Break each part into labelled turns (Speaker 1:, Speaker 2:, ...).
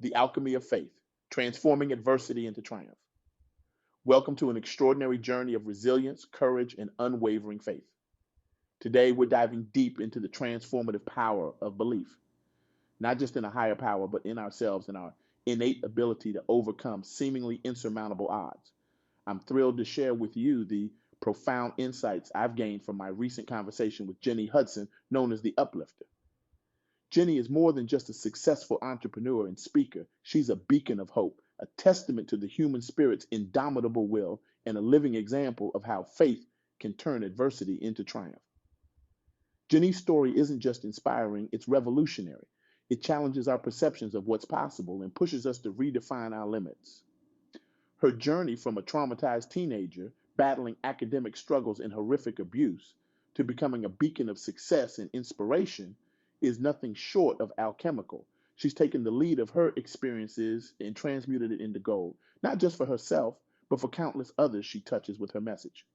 Speaker 1: The Alchemy of Faith, Transforming Adversity into Triumph. Welcome to an extraordinary journey of resilience, courage, and unwavering faith. Today, we're diving deep into the transformative power of belief, not just in a higher power, but in ourselves and our innate ability to overcome seemingly insurmountable odds. I'm thrilled to share with you the profound insights I've gained from my recent conversation with Jenée Hudson, known as the Uplifter. Jenée is more than just a successful entrepreneur and speaker. She's a beacon of hope, a testament to the human spirit's indomitable will, and a living example of how faith can turn adversity into triumph. Jenee's story isn't just inspiring, it's revolutionary. It challenges our perceptions of what's possible and pushes us to redefine our limits. Her journey from a traumatized teenager battling academic struggles and horrific abuse to becoming a beacon of success and inspiration is nothing short of alchemical. She's taken the lead of her experiences and transmuted it into gold, not just for herself, but for countless others she touches with her message.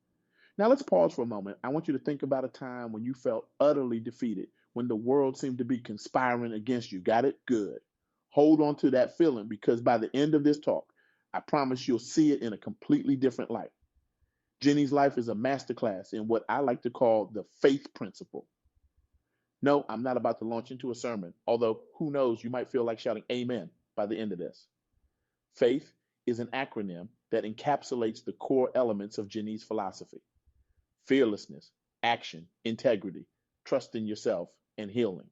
Speaker 1: Now let's pause for a moment. I want you to think about a time when you felt utterly defeated, when the world seemed to be conspiring against you. Got it? Good. Hold on to that feeling, because by the end of this talk, I promise you'll see it in a completely different light. Jenee's life is a masterclass in what I like to call the faith principle. No, I'm not about to launch into a sermon, although who knows, you might feel like shouting amen by the end of this. FAITH is an acronym that encapsulates the core elements of Jenee's philosophy: fearlessness, action, integrity, trust in yourself, and healing.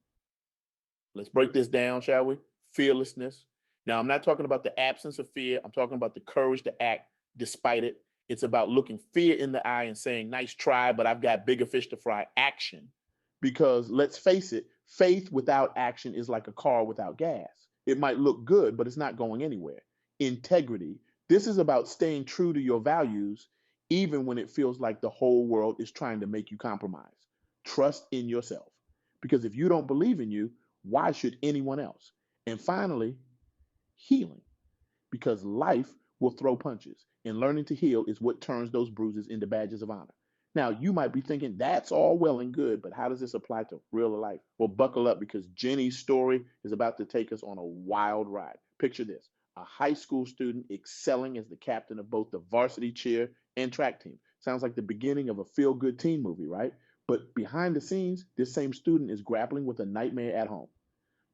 Speaker 1: Let's break this down, shall we? Fearlessness. Now, I'm not talking about the absence of fear. I'm talking about the courage to act despite it. It's about looking fear in the eye and saying, nice try, but I've got bigger fish to fry. Action. Because let's face it, faith without action is like a car without gas. It might look good, but it's not going anywhere. Integrity. This is about staying true to your values, even when it feels like the whole world is trying to make you compromise. Trust in yourself. Because if you don't believe in you, why should anyone else? And finally, healing. Because life will throw punches, and learning to heal is what turns those bruises into badges of honor. Now, you might be thinking, that's all well and good, but how does this apply to real life? Well, buckle up, because Jenee's story is about to take us on a wild ride. Picture this: a high school student excelling as the captain of both the varsity cheer and track team. Sounds like the beginning of a feel-good teen movie, right? But behind the scenes, this same student is grappling with a nightmare at home,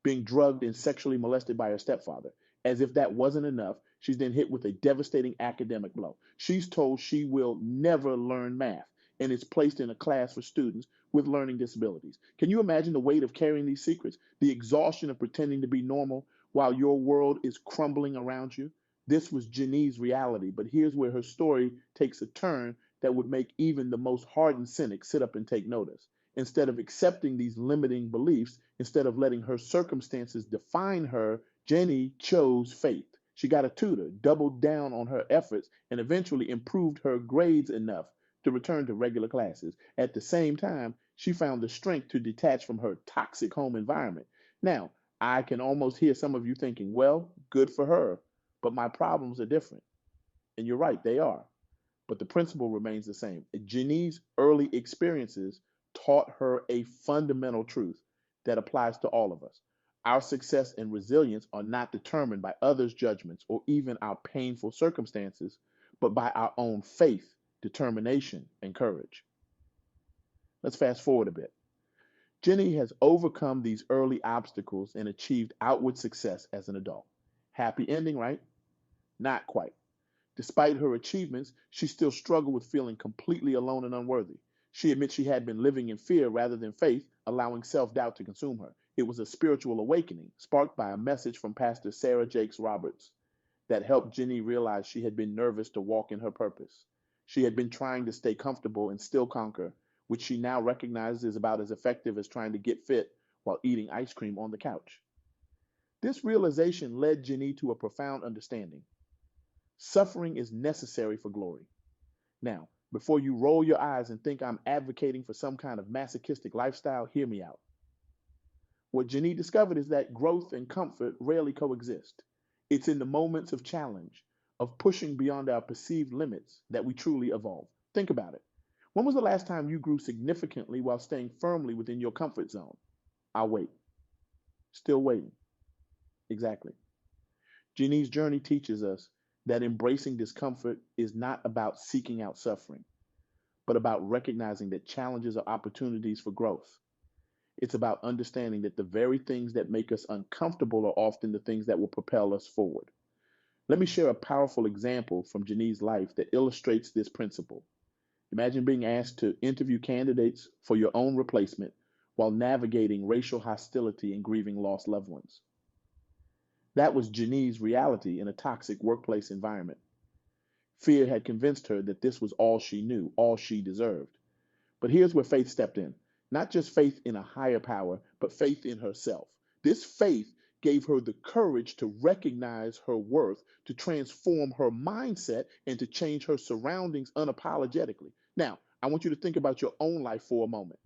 Speaker 1: being drugged and sexually molested by her stepfather. As if that wasn't enough, she's then hit with a devastating academic blow. She's told she will never learn math and is placed in a class for students with learning disabilities. Can you imagine the weight of carrying these secrets? The exhaustion of pretending to be normal while your world is crumbling around you? This was Jenee's reality, but here's where her story takes a turn that would make even the most hardened cynic sit up and take notice. Instead of accepting these limiting beliefs, instead of letting her circumstances define her, Jenée chose faith. She got a tutor, doubled down on her efforts, and eventually improved her grades enough to return to regular classes. At the same time, she found the strength to detach from her toxic home environment. Now, I can almost hear some of you thinking, well, good for her, but my problems are different. And you're right, they are. But the principle remains the same. Jenee's early experiences taught her a fundamental truth that applies to all of us. Our success and resilience are not determined by others' judgments or even our painful circumstances, but by our own faith, determination, and courage. Let's fast forward a bit. Jenée has overcome these early obstacles and achieved outward success as an adult. Happy ending, right? Not quite. Despite her achievements, she still struggled with feeling completely alone and unworthy. She admits she had been living in fear rather than faith, allowing self-doubt to consume her. It was a spiritual awakening, sparked by a message from Pastor Sarah Jakes Roberts, that helped Jenée realize she had been nervous to walk in her purpose. She had been trying to stay comfortable and still conquer, which she now recognizes is about as effective as trying to get fit while eating ice cream on the couch. This realization led Jenée to a profound understanding. Suffering is necessary for glory. Now, before you roll your eyes and think I'm advocating for some kind of masochistic lifestyle, hear me out. What Jenée discovered is that growth and comfort rarely coexist. It's in the moments of challenge, of pushing beyond our perceived limits, that we truly evolve. Think about it. When was the last time you grew significantly while staying firmly within your comfort zone? I'll wait. Still waiting. Exactly. Jeannie's journey teaches us that embracing discomfort is not about seeking out suffering, but about recognizing that challenges are opportunities for growth. It's about understanding that the very things that make us uncomfortable are often the things that will propel us forward. Let me share a powerful example from Jeannie's life that illustrates this principle. Imagine being asked to interview candidates for your own replacement while navigating racial hostility and grieving lost loved ones. That was Jeannie's reality in a toxic workplace environment. Fear had convinced her that this was all she knew, all she deserved. But here's where faith stepped in. Not just faith in a higher power, but faith in herself. This faith gave her the courage to recognize her worth, to transform her mindset, and to change her surroundings unapologetically. Now, I want you to think about your own life for a moment.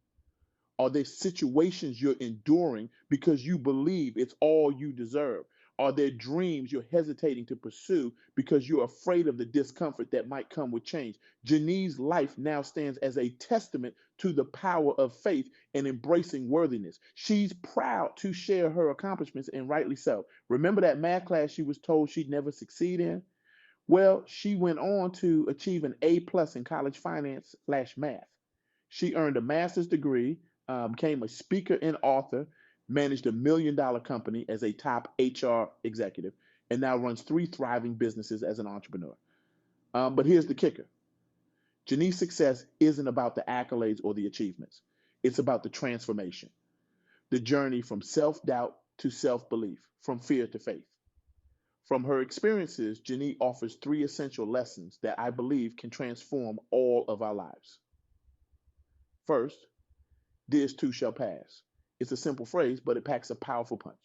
Speaker 1: Are there situations you're enduring because you believe it's all you deserve? Are there dreams you're hesitating to pursue because you're afraid of the discomfort that might come with change? Jeannie's life now stands as a testament to the power of faith and embracing worthiness. She's proud to share her accomplishments, and rightly so. Remember that math class she was told she'd never succeed in? Well, she went on to achieve an A plus in college finance/math. She earned a master's degree, became a speaker and author, managed $1 million company as a top HR executive, and now runs 3 thriving businesses as an entrepreneur. But here's the kicker. Jeannie's success isn't about the accolades or the achievements. It's about the transformation, the journey from self-doubt to self-belief, from fear to faith. From her experiences, Jeannie offers 3 essential lessons that I believe can transform all of our lives. First, this too shall pass. It's a simple phrase, but it packs a powerful punch.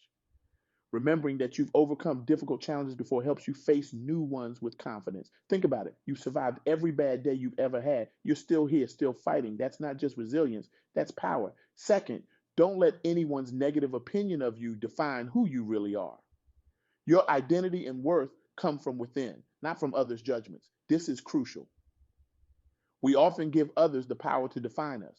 Speaker 1: Remembering that you've overcome difficult challenges before helps you face new ones with confidence. Think about it. You've survived every bad day you've ever had. You're still here, still fighting. That's not just resilience, that's power. Second, don't let anyone's negative opinion of you define who you really are. Your identity and worth come from within, not from others' judgments. This is crucial. We often give others the power to define us,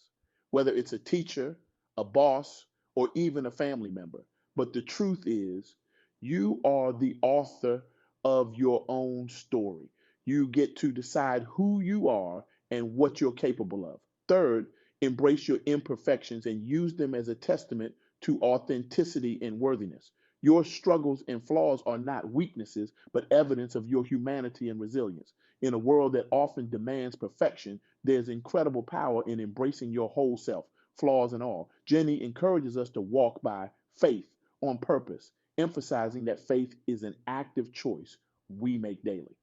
Speaker 1: whether it's a teacher, a boss, or even a family member. But the truth is, you are the author of your own story. You get to decide who you are and what you're capable of. Third, embrace your imperfections and use them as a testament to authenticity and worthiness. Your struggles and flaws are not weaknesses, but evidence of your humanity and resilience. In a world that often demands perfection, there's incredible power in embracing your whole self, flaws and all. Jennie encourages us to walk by faith on purpose, emphasizing that faith is an active choice we make daily.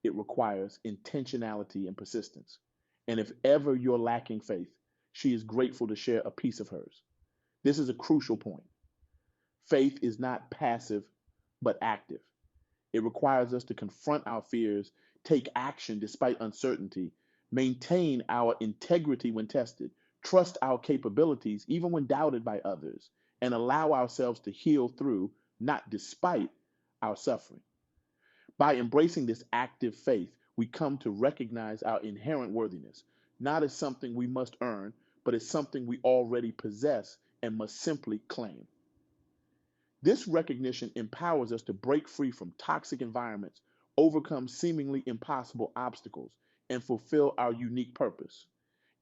Speaker 1: It requires intentionality and persistence. And if ever you're lacking faith, she is grateful to share a piece of hers. This is a crucial point. Faith is not passive, but active. It requires us to confront our fears, take action despite uncertainty, maintain our integrity when tested, trust our capabilities even when doubted by others, and allow ourselves to heal through, not despite, our suffering. By embracing this active faith, we come to recognize our inherent worthiness, not as something we must earn, but as something we already possess and must simply claim. This recognition empowers us to break free from toxic environments, overcome seemingly impossible obstacles, and fulfill our unique purpose.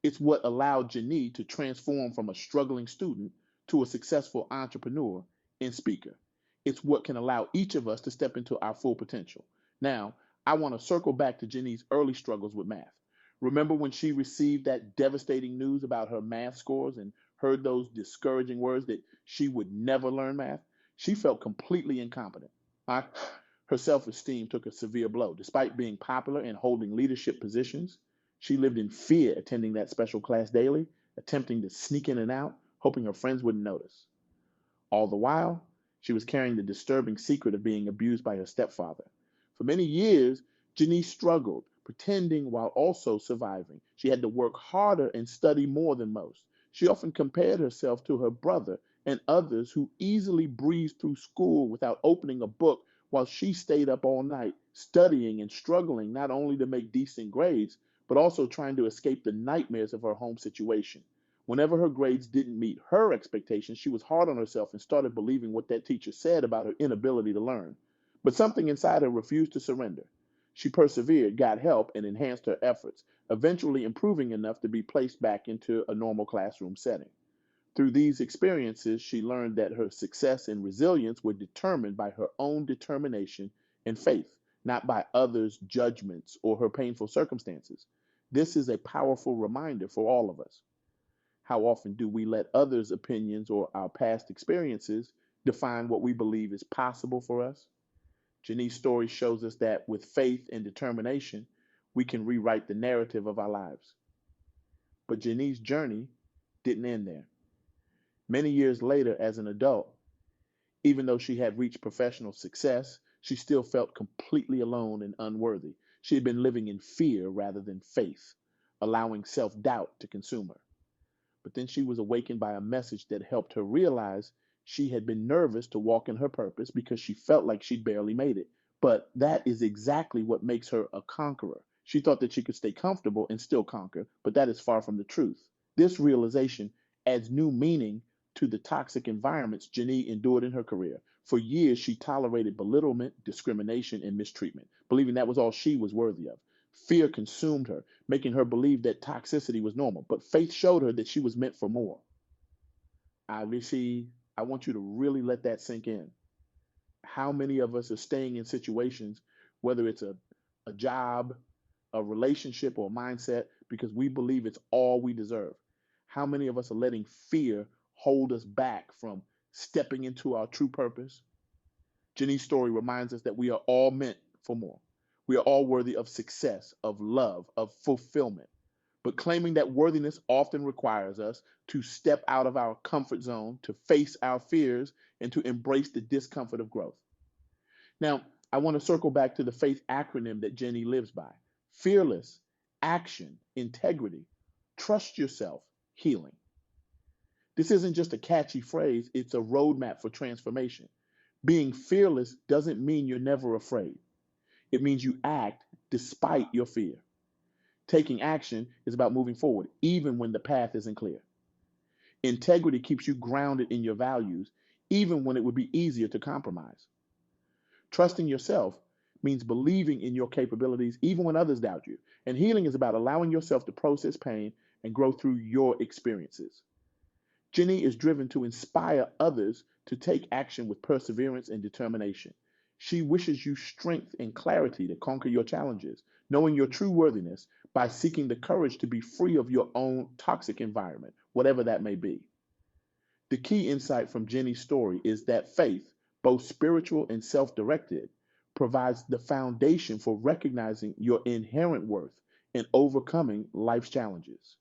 Speaker 1: It's what allowed Jenée to transform from a struggling student to a successful entrepreneur and speaker. It's what can allow each of us to step into our full potential. Now, I want to circle back to Jeannie's early struggles with math. Remember when she received that devastating news about her math scores and heard those discouraging words that she would never learn math? She felt completely incompetent. Her self-esteem took a severe blow. Despite being popular and holding leadership positions, she lived in fear attending that special class daily, attempting to sneak in and out, hoping her friends wouldn't notice. All the while, she was carrying the disturbing secret of being abused by her stepfather. For many years, Jenée struggled, pretending while also surviving. She had to work harder and study more than most. She often compared herself to her brother and others who easily breezed through school without opening a book while she stayed up all night studying and struggling not only to make decent grades, but also trying to escape the nightmares of her home situation. Whenever her grades didn't meet her expectations, she was hard on herself and started believing what that teacher said about her inability to learn. But something inside her refused to surrender. She persevered, got help, and enhanced her efforts, eventually improving enough to be placed back into a normal classroom setting. Through these experiences, she learned that her success and resilience were determined by her own determination and faith, not by others' judgments or her painful circumstances. This is a powerful reminder for all of us. How often do we let others' opinions or our past experiences define what we believe is possible for us? Jenee's story shows us that with faith and determination, we can rewrite the narrative of our lives. But Jenee's journey didn't end there. Many years later, as an adult, even though she had reached professional success, she still felt completely alone and unworthy. She had been living in fear rather than faith, allowing self doubt to consume her. But then she was awakened by a message that helped her realize she had been nervous to walk in her purpose because she felt like she'd barely made it. But that is exactly what makes her a conqueror. She thought that she could stay comfortable and still conquer, but that is far from the truth. This realization adds new meaning to the toxic environments Jenée endured in her career. For years, she tolerated belittlement, discrimination, and mistreatment, believing that was all she was worthy of. Fear consumed her, making her believe that toxicity was normal. But faith showed her that she was meant for more. I want you to really let that sink in. How many of us are staying in situations, whether it's a job, a relationship, or a mindset, because we believe it's all we deserve? How many of us are letting fear hold us back from stepping into our true purpose? Jenee's story reminds us that we are all meant for more. We are all worthy of success, of love, of fulfillment. But claiming that worthiness often requires us to step out of our comfort zone, to face our fears, and to embrace the discomfort of growth. Now, I want to circle back to the FAITH acronym that Jenée lives by: fearless, action, integrity, trust yourself, healing. This isn't just a catchy phrase, it's a roadmap for transformation. Being fearless doesn't mean you're never afraid. It means you act despite your fear. Taking action is about moving forward, even when the path isn't clear. Integrity keeps you grounded in your values, even when it would be easier to compromise. Trusting yourself means believing in your capabilities, even when others doubt you. And healing is about allowing yourself to process pain and grow through your experiences. Jenée is driven to inspire others to take action with perseverance and determination. She wishes you strength and clarity to conquer your challenges, knowing your true worthiness by seeking the courage to be free of your own toxic environment, whatever that may be. The key insight from Jenee's story is that faith, both spiritual and self directed, provides the foundation for recognizing your inherent worth and overcoming life's challenges.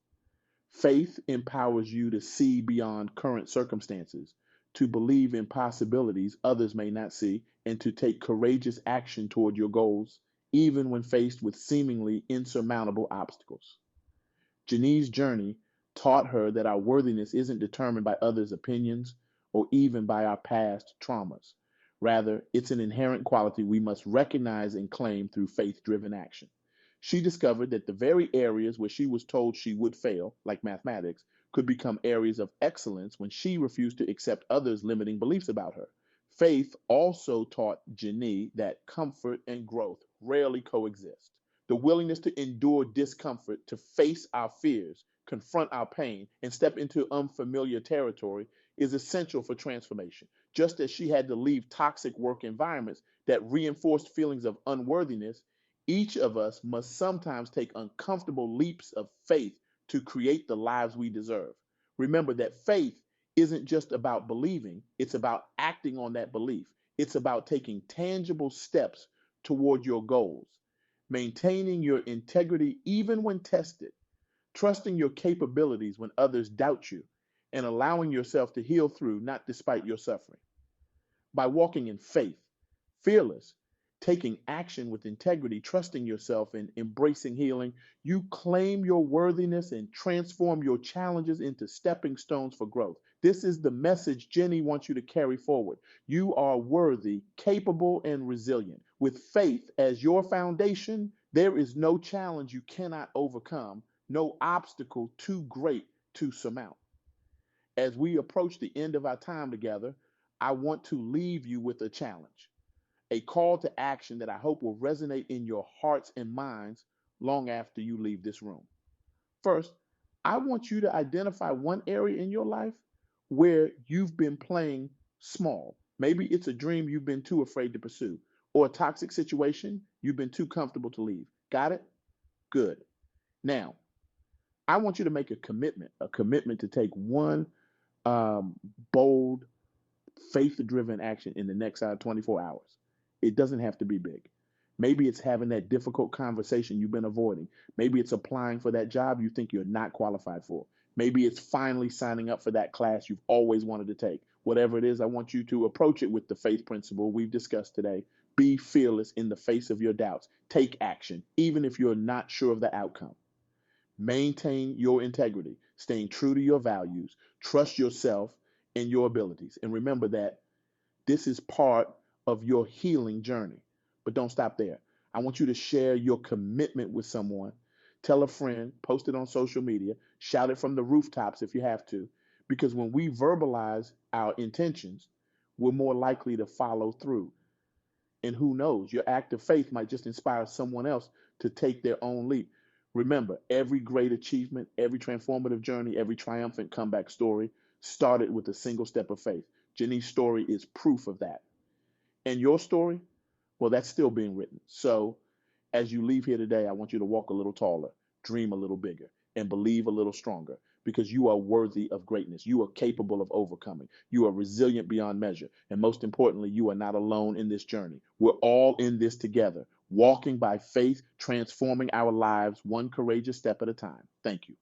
Speaker 1: Faith empowers you to see beyond current circumstances, to believe in possibilities others may not see, and to take courageous action toward your goals, even when faced with seemingly insurmountable obstacles. Jenee's journey taught her that our worthiness isn't determined by others' opinions or even by our past traumas. Rather, it's an inherent quality we must recognize and claim through faith driven action. She discovered that the very areas where she was told she would fail, like mathematics, could become areas of excellence when she refused to accept others' limiting beliefs about her. Faith also taught Jenée that comfort and growth rarely coexist. The willingness to endure discomfort, to face our fears, confront our pain, and step into unfamiliar territory is essential for transformation. Just as she had to leave toxic work environments that reinforced feelings of unworthiness, each of us must sometimes take uncomfortable leaps of faith to create the lives we deserve. Remember that faith isn't just about believing, it's about acting on that belief. It's about taking tangible steps toward your goals, maintaining your integrity even when tested, trusting your capabilities when others doubt you, and allowing yourself to heal through, not despite your suffering. By walking in faith, fearless, taking action with integrity, trusting yourself, and embracing healing, you claim your worthiness and transform your challenges into stepping stones for growth. This is the message Jenée wants you to carry forward. You are worthy, capable, and resilient. With faith as your foundation, there is no challenge you cannot overcome, no obstacle too great to surmount. As we approach the end of our time together, I want to leave you with a challenge. a call to action that I hope will resonate in your hearts and minds long after you leave this room. First, I want you to identify one area in your life where you've been playing small. Maybe it's a dream you've been too afraid to pursue, or a toxic situation you've been too comfortable to leave. Got it? Good. Now, I want you to make a commitment to take one bold, faith-driven action in the next 24 hours. It doesn't have to be big. Maybe it's having that difficult conversation you've been avoiding. Maybe it's applying for that job you think you're not qualified for. Maybe it's finally signing up for that class you've always wanted to take. Whatever it is, I want you to approach it with the faith principle we've discussed today. Be fearless in the face of your doubts. Take action, even if you're not sure of the outcome. Maintain your integrity, staying true to your values. Trust yourself and your abilities. And remember that this is part of your healing journey. But don't stop there. I want you to share your commitment with someone. Tell a friend, post it on social media, shout it from the rooftops if you have to. Because when we verbalize our intentions, we're more likely to follow through. And who knows, your act of faith might just inspire someone else to take their own leap. Remember, every great achievement, every transformative journey, every triumphant comeback story started with a single step of faith. Jenee's story is proof of that. And your story, well, that's still being written. So as you leave here today, I want you to walk a little taller, dream a little bigger, and believe a little stronger, because you are worthy of greatness. You are capable of overcoming. You are resilient beyond measure. And most importantly, you are not alone in this journey. We're all in this together, walking by faith, transforming our lives one courageous step at a time. Thank you.